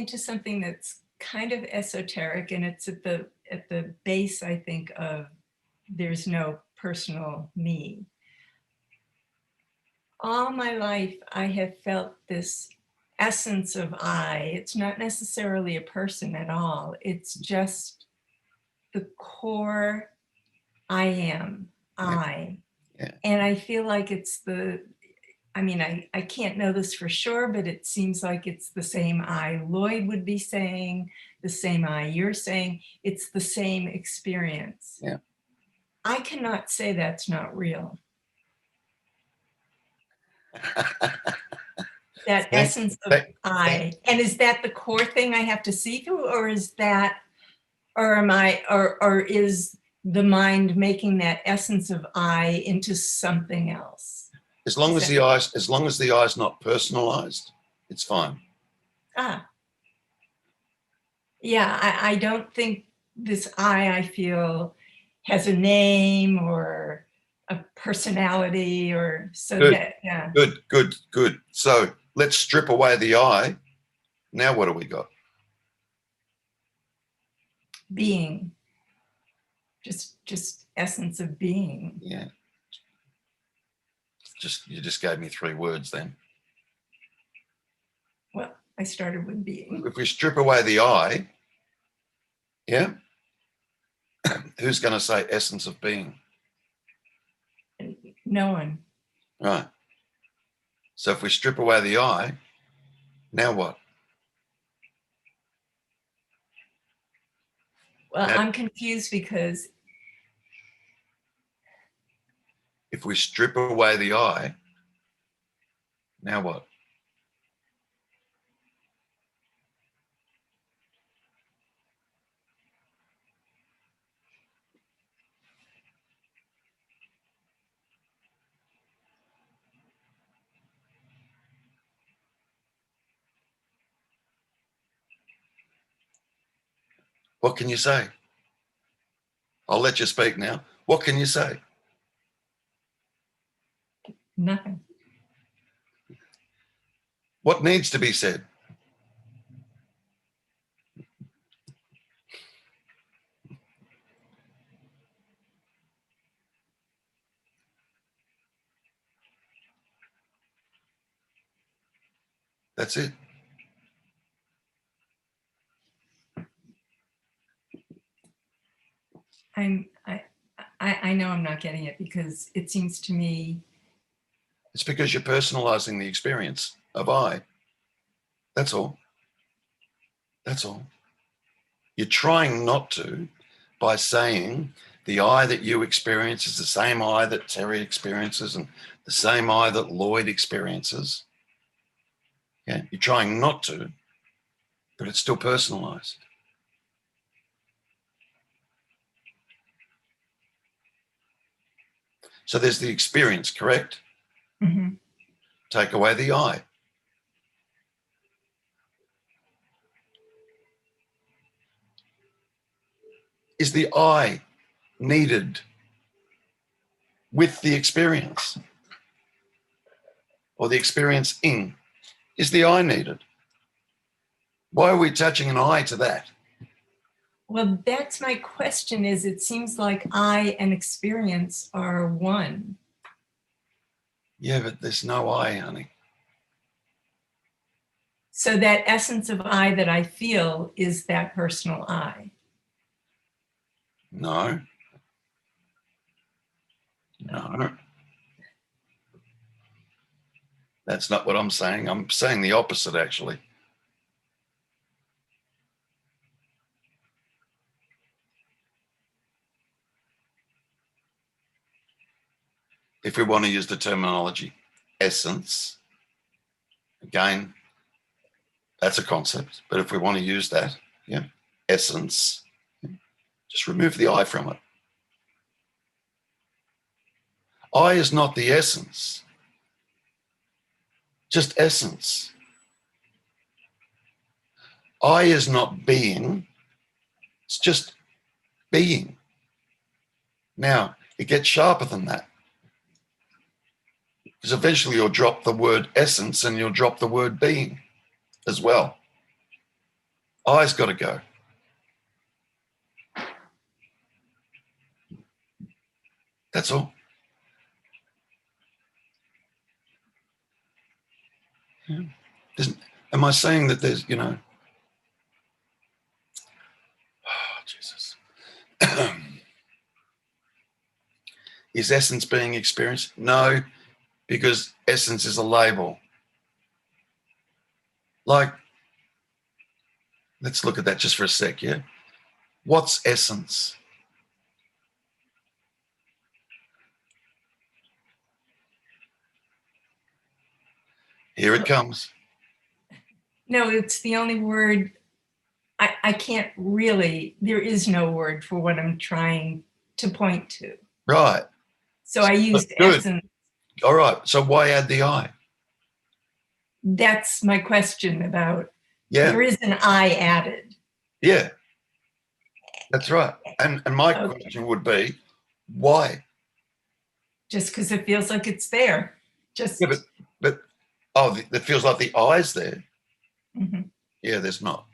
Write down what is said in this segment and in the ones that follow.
into something that's kind of esoteric, and it's at the base, I think, of there's no personal me. All my life, I have felt this essence of I. It's not necessarily a person at all. It's just the core I am, I. Yeah. And I feel like it's I mean, I can't know this for sure, but it seems like it's the same I Lloyd would be saying, the same I you're saying. It's the same experience. Yeah. I cannot say that's not real. That essence of I. And is that the core thing I have to see through, or is that, or am I, or is the mind making that essence of I into something else? As long as the eye is not personalized, it's fine. Yeah, I don't think this I feel has a name or a personality, or so good. that, yeah. Good. So let's strip away the I. Now what do we got? Being. Just essence of being. Yeah. You just gave me 3 words then. Well, I started with being. If we strip away the I, yeah, who's going to say essence of being? No one. Right. So if we strip away the I, now what? Well, I'm confused because if we strip away the I, now what? What can you say? I'll let you speak now. What can you say? nothing. What needs to be said? That's it. I know I'm not getting it, because it seems to me. It's because you're personalizing the experience of I. That's all. That's all. You're trying not to by saying the I that you experience is the same I that Terry experiences and the same I that Lloyd experiences. Yeah, you're trying not to, but it's still personalized. So there's the experience, correct? Mm-hmm. Take away the I. Is the I needed with the experience? Or the experiencing? Is the I needed? Why are we attaching an I to that? Well, that's my question, is it seems like I and experience are one. Yeah, but there's no I, honey. So that essence of I that I feel is that personal I. No. No. That's not what I'm saying. I'm saying the opposite, actually. If we want to use the terminology essence, again, that's a concept. But if we want to use that, yeah, essence, just remove the I from it. I is not the essence, just essence. I is not being, it's just being. Now, it gets sharper than that, because eventually you'll drop the word essence and you'll drop the word being as well. I's got to go. That's all. Yeah. Am I saying that there's, oh, Jesus. Is essence being experienced? No, because essence is a label. Like, let's look at that just for a sec, yeah? What's essence? Here it comes. No, it's the only word. I can't really, there is no word for what I'm trying to point to. Right. So I used Good. essence. All right. So why add the I? That's my question about, Yeah. there is an I added. Yeah. That's right. And my Okay. question would be, why? Just because it feels like it's there. Just. Yeah, but oh, it feels like the I's there. Mhm. Yeah, there's not.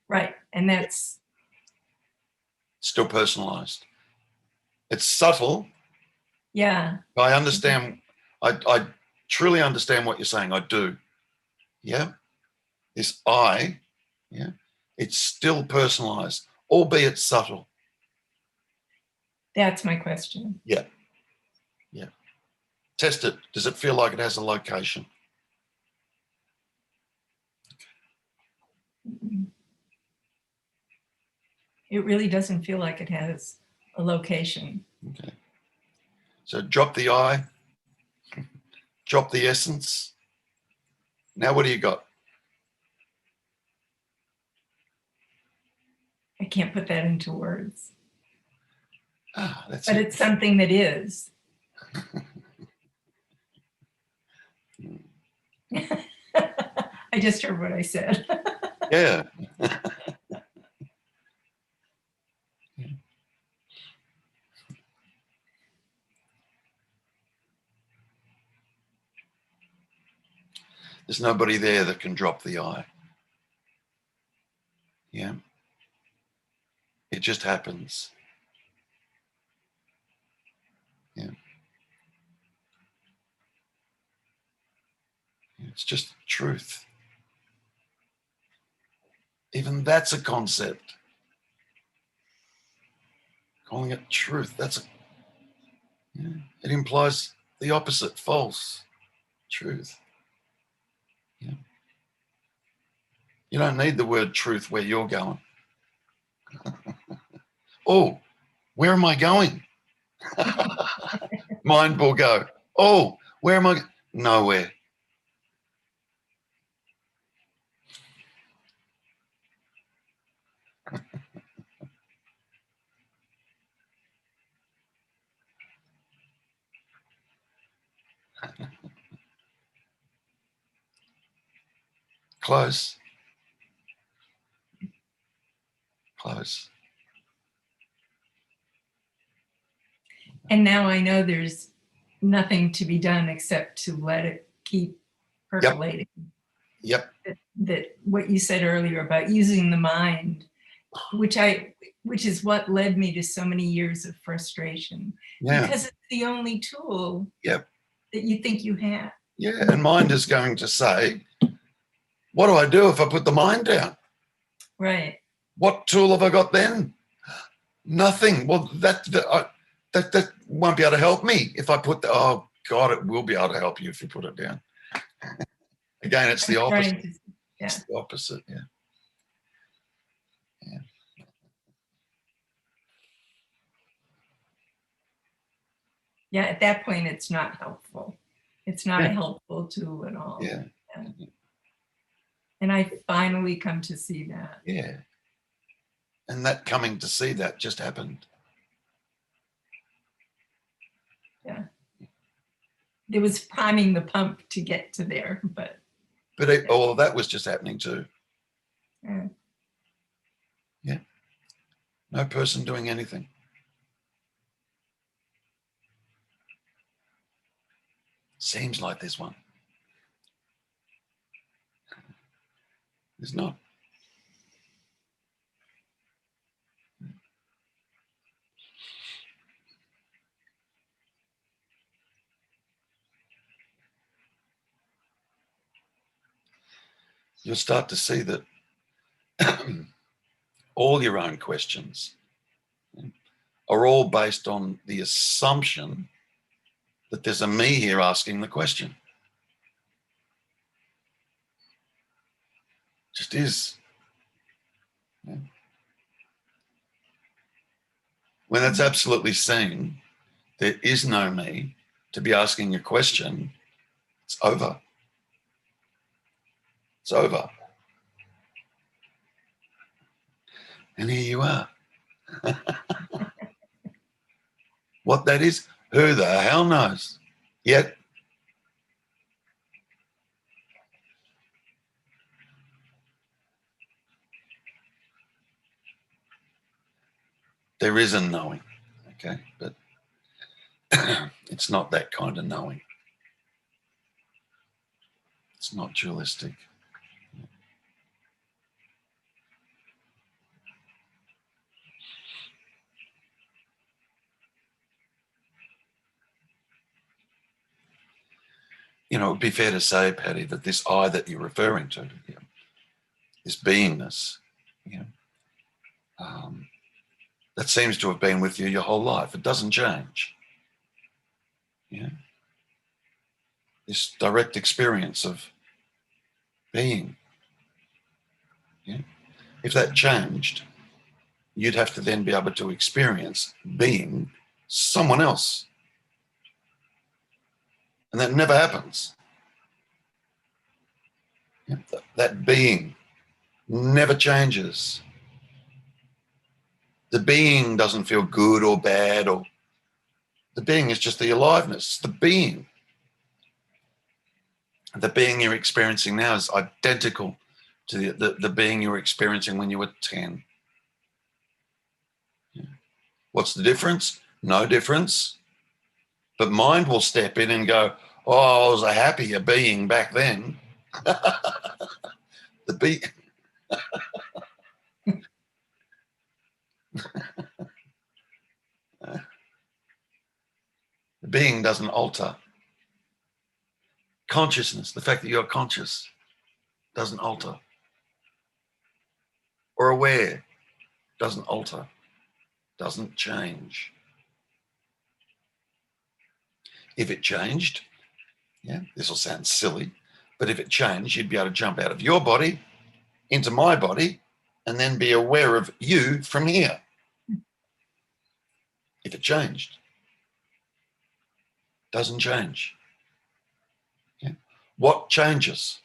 Right. And that's. Still personalized. It's subtle. Yeah. I understand. I truly understand what you're saying. I do. Yeah. This I, yeah, it's still personalized, albeit subtle. That's my question. Yeah. Yeah. Test it. Does it feel like it has a location? It really doesn't feel like it has a location. Okay. So drop the I, drop the essence. Now what do you got? I can't put that into words. Ah, that's But it. it's something that is. I just heard what I said. Yeah. There's nobody there that can drop the I. Yeah. It just happens. Yeah. It's just truth. Even that's a concept. Calling it truth, that's a, yeah, it implies the opposite, false, truth. Yeah. You don't need the word truth where you're going. Oh, where am I going? Mind will go, oh, where am I? Nowhere. Close. Close. And now I know there's nothing to be done except to let it keep percolating. Yep. That what you said earlier about using the mind, which is what led me to so many years of frustration, Yeah. because it's the only tool Yep. that you think you have. Yeah. And mind is going to say, what do I do if I put the mind down? Right. What tool have I got then? Nothing. Well, that won't be able to help me if I put the, oh God, it will be able to help you if you put it down. Again, it's the opposite. Yeah. It's the opposite. Yeah. Yeah. Yeah, at that point, it's not helpful. It's not Yeah. a helpful tool at all. Yeah. Yeah. And I finally come to see that. Yeah. And that coming to see that just happened. Yeah. There was priming the pump to get to there, but all of that was just happening too. yeah. Yeah. No person doing anything. Seems like there's one. There's not. you'll start to see that all your own questions are all based on the assumption that there's a me here asking the question. Just is. Yeah. When that's absolutely seen, there is no me to be asking a question. It's over. It's over. And here you are. What that is, who the hell knows? Yet, there is a knowing, okay? But it's not that kind of knowing. It's not dualistic. You know, it would be fair to say, Patty, that this I that you're referring to, you know, this beingness, you know, that seems to have been with you your whole life. It doesn't change. Yeah. This direct experience of being. Yeah. If that changed, you'd have to then be able to experience being someone else. And that never happens. Yeah. That being never changes. The being doesn't feel good or bad, or the being is just the aliveness. The being you're experiencing now is identical to the being you were experiencing when you were 10. Yeah. What's the difference? No difference. But mind will step in and go, oh, I was a happier being back then. the be the being doesn't alter. Consciousness, the fact that you're conscious, doesn't alter. Or aware, doesn't alter, doesn't change. If it changed, yeah, this will sound silly, but if it changed, you'd be able to jump out of your body into my body and then be aware of you from here. If it changed, doesn't change. Yeah. What changes?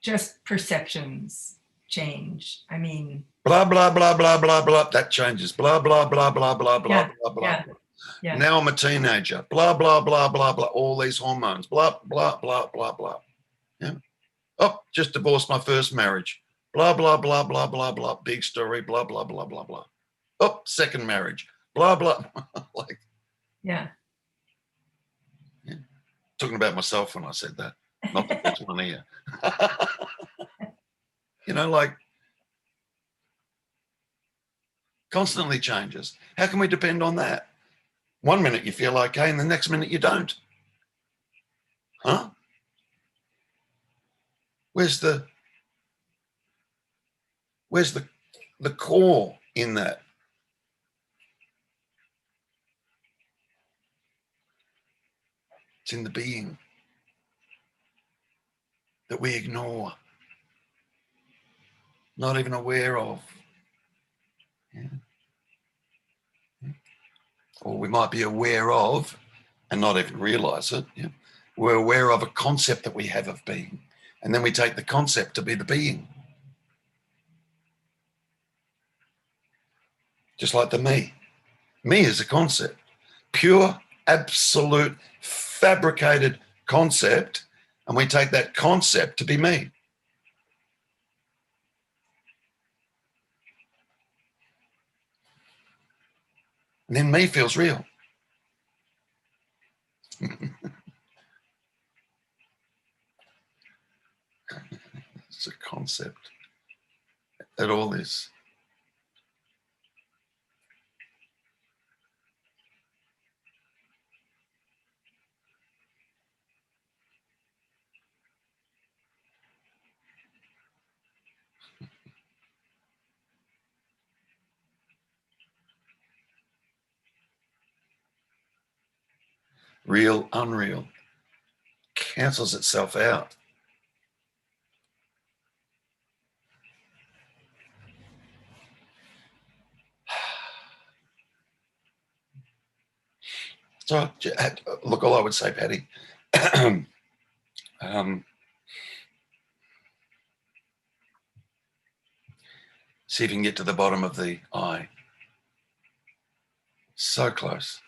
Just perceptions change. I mean, Blah, blah, blah, blah, blah, blah. That changes. Blah, blah, blah, blah, blah, blah, yeah, blah, blah, yeah, blah. yeah. Now I'm a teenager. Blah, blah, blah, blah, blah. All these hormones. Blah, blah, blah, blah, blah. Yeah. Oh, just divorced my first marriage. Blah, blah, blah, blah, blah, blah. Big story. Blah, blah, blah, blah, blah. Oh, second marriage. Blah, blah. Like, yeah. talking about myself when I said that, not the first one here. You know, like, constantly changes. How can we depend on that? One minute you feel okay and the next minute you don't. Huh? Where's the core in that? It's in the being that we ignore, not even aware of. Yeah. Or we might be aware of and not even realize it. Yeah. We're aware of a concept that we have of being, and then we take the concept to be the being. Just like the me. Me is a concept, pure, absolute, fabricated concept, and we take that concept to be me. And then me feels real. It's a concept. That all is. real, unreal, cancels itself out. So, look, all I would say, Patty, see if you can get to the bottom of the I. So close.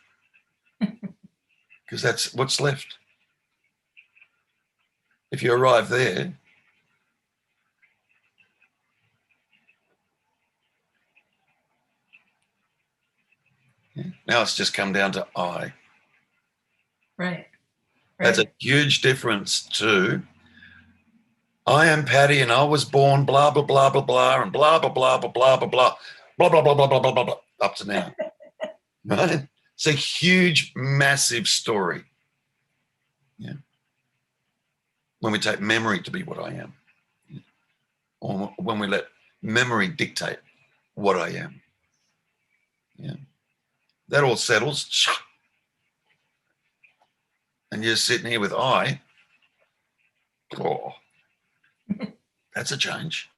Because that's what's left. If you arrive there, now it's just come down to I. Right. That's a huge difference to I am Patty and I was born blah, blah, blah, blah, blah, and blah, blah, blah, blah, blah, blah, blah, blah, blah, blah, blah, blah, blah, blah, blah, up to now. Right? It's a huge, massive story. Yeah. When we take memory to be what I am, or when we let memory dictate what I am. Yeah. That all settles. And you're sitting here with I. Oh, that's a change.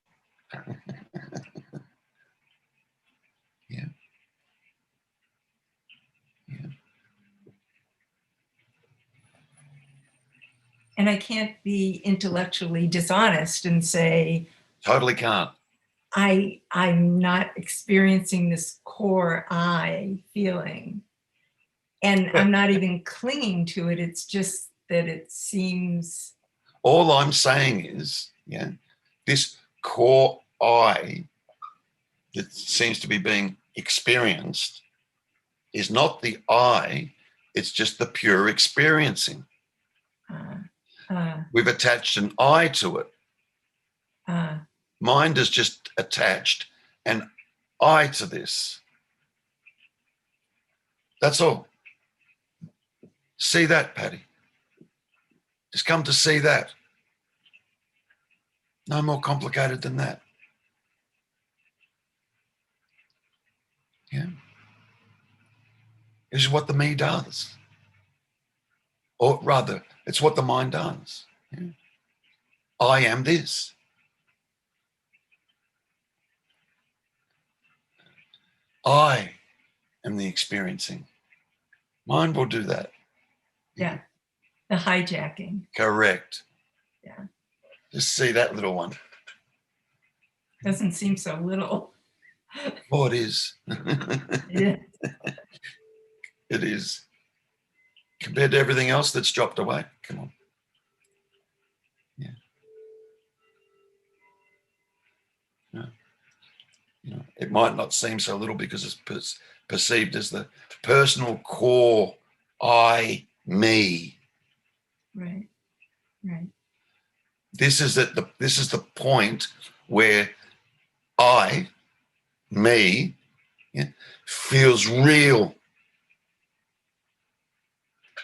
Yeah. Yeah. And I can't be intellectually dishonest and say, Totally can't. I'm not experiencing this core I feeling. And I'm not even clinging to it. It's just that it seems. All I'm saying is, yeah, this core I that seems to be being experienced is not the I, it's just the pure experiencing. We've attached an I to it. Mind has just attached an I to this. That's all. See that, Patty. Just come to see that. No more complicated than that. Yeah. It's what the me does. Or rather, it's what the mind does. Yeah. I am this. I am the experiencing. Mind will do that. Yeah. The hijacking. Correct. Yeah. Just see that little one. Doesn't seem so little. Oh, it is. Yeah. It is. Compared to everything else that's dropped away. Come on. Yeah. Yeah. You know, it might not seem so little because it's perceived as the personal core I, me. Right. Right. This is the point where I, me, yeah, feels real.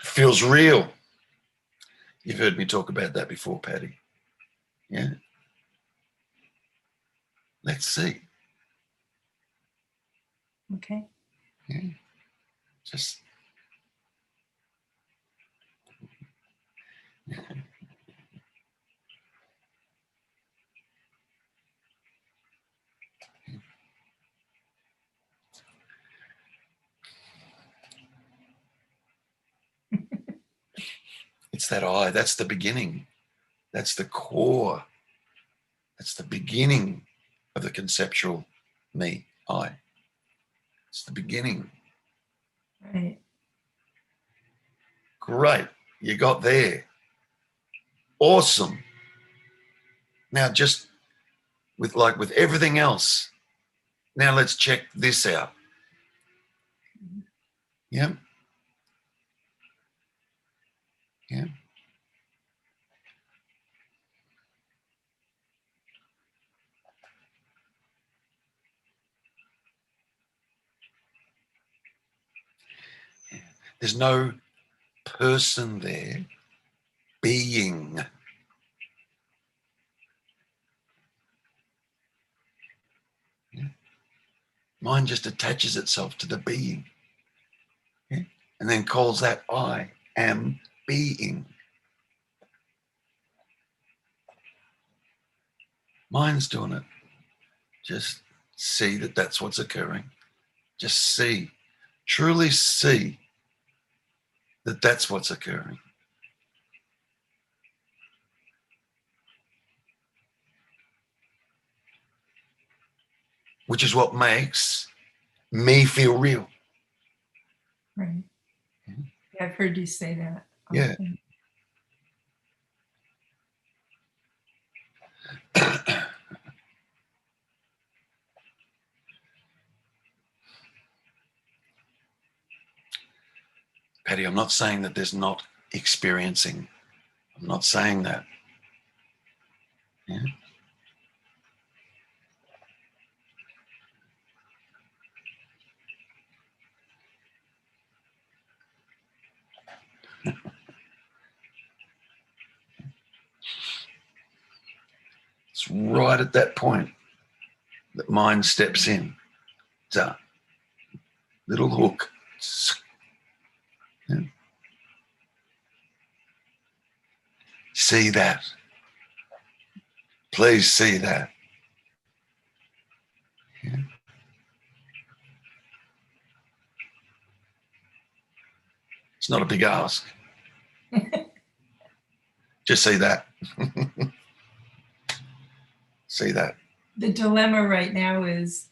Feels real. You've heard me talk about that before, Patty. Yeah. Let's see. Okay. Yeah. Just it's that I. That's the beginning. That's the core. That's the beginning of the conceptual me, I. It's the beginning. Right. Great. You got there. Awesome. Now just with everything else, now let's check this out. Yeah. Yeah. There's no person there being. Yeah. Mind just attaches itself to the being, yeah, and then calls that I. am being. Mind's doing it. Just see that that's what's occurring. Just see, truly see that that's what's occurring. Which is what makes me feel real. Right. Mm-hmm. Yeah, I've heard you say that often. Yeah. Patty, I'm not saying that there's not experiencing. I'm not saying that. Yeah. It's right at that point that mind steps in. It's a little hook. Yeah. See that. Please see that. Yeah. It's not a big ask. Just see that. See that. The dilemma right now is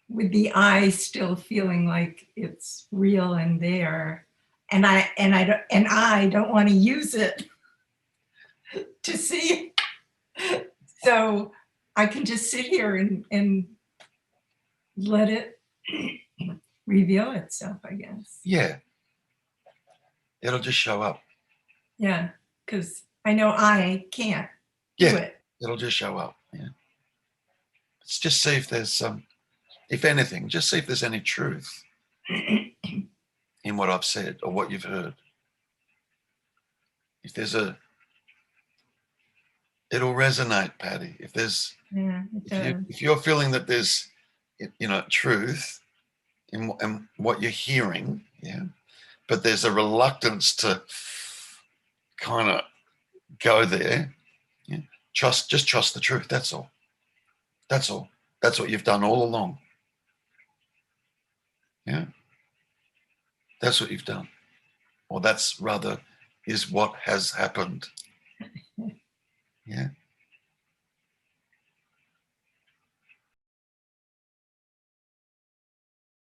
with the I still feeling like it's real and there, and I don't want to use it to see. So I can just sit here and let it reveal itself, I guess. Yeah. It'll just show up. Yeah, because I know I can't do it. It'll just show up. Yeah. Let's just see if there's some, if anything, just see if there's any truth in what I've said or what you've heard. If there's it'll resonate, Patty. If there's, Yeah, it does. if you're feeling that there's, truth in what you're hearing, yeah, but there's a reluctance to kind of go there, yeah, just trust the truth. That's all. That's all. That's what you've done all along. Yeah. That's what you've done. Or that's rather is what has happened. Yeah.